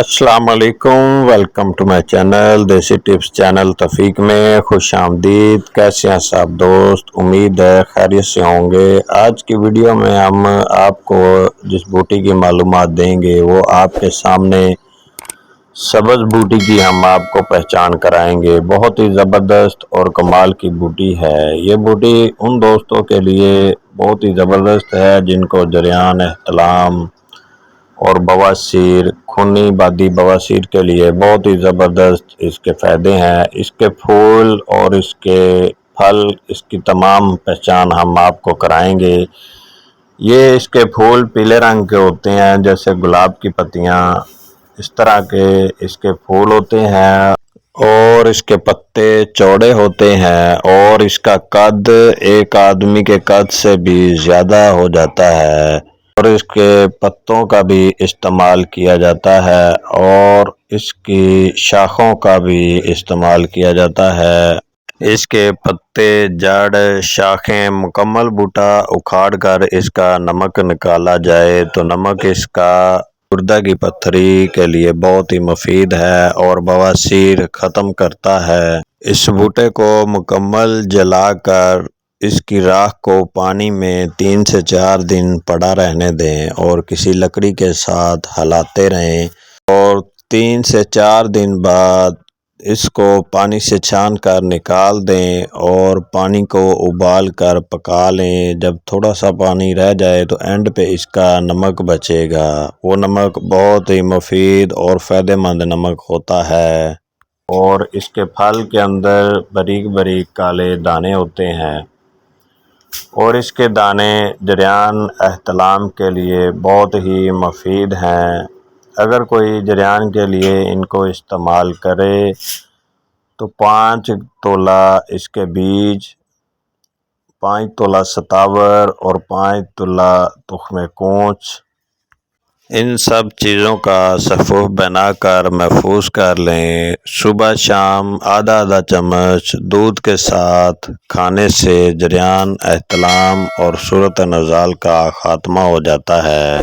السلام علیکم، welcome to my channel دیسی ٹپس چینل توفیق میں خوش آمدید۔ کیسے ہیں سب دوست؟ امید ہے خیریت سے ہوں گے۔ آج کی ویڈیو میں ہم آپ کو جس بوٹی کی معلومات دیں گے وہ آپ کے سامنے سبز بوٹی کی ہم آپ کو پہچان کرائیں گے۔ بہت ہی زبردست اور کمال کی بوٹی ہے۔ یہ بوٹی ان دوستوں کے لیے بہت ہی زبردست ہے جن کو جریان، احتلام اور بواسیر، خونی بادی بواسیر کے لیے بہت ہی زبردست اس کے فائدے ہیں۔ اس کے پھول اور اس کے پھل، اس کی تمام پہچان ہم آپ کو کرائیں گے۔ یہ اس کے پھول پیلے رنگ کے ہوتے ہیں جیسے گلاب کی پتیاں، اس طرح کے اس کے پھول ہوتے ہیں اور اس کے پتے چوڑے ہوتے ہیں اور اس کا قد ایک آدمی کے قد سے بھی زیادہ ہو جاتا ہے اور اس کے پتوں کا بھی استعمال کیا جاتا ہے اور اس کی شاخوں کا بھی استعمال کیا جاتا ہے۔ اس کے پتے، جڑ، شاخیں، مکمل بوٹا اکھاڑ کر اس کا نمک نکالا جائے تو نمک اس کا گردہ کی پتھری کے لیے بہت ہی مفید ہے اور بواسیر ختم کرتا ہے۔ اس بوٹے کو مکمل جلا کر اس کی راکھ کو پانی میں 3 سے 4 دن پڑا رہنے دیں اور کسی لکڑی کے ساتھ ہلاتے رہیں اور 3 سے 4 دن بعد اس کو پانی سے چھان کر نکال دیں اور پانی کو ابال کر پکا لیں۔ جب تھوڑا سا پانی رہ جائے تو اینڈ پہ اس کا نمک بچے گا۔ وہ نمک بہت ہی مفید اور فائدہ مند نمک ہوتا ہے اور اس کے پھل کے اندر باریک باریک کالے دانے ہوتے ہیں اور اس کے دانے جریان احتلام کے لیے بہت ہی مفید ہیں۔ اگر کوئی جریان کے لیے ان کو استعمال کرے تو 5 تولہ اس کے بیج، 5 تولہ ستاور اور 5 تولہ تخم کونچ، ان سب چیزوں کا صفوف بنا کر محفوظ کر لیں۔ صبح شام آدھا چمچ دودھ کے ساتھ کھانے سے جریان، احتلام اور صورت نزال کا خاتمہ ہو جاتا ہے۔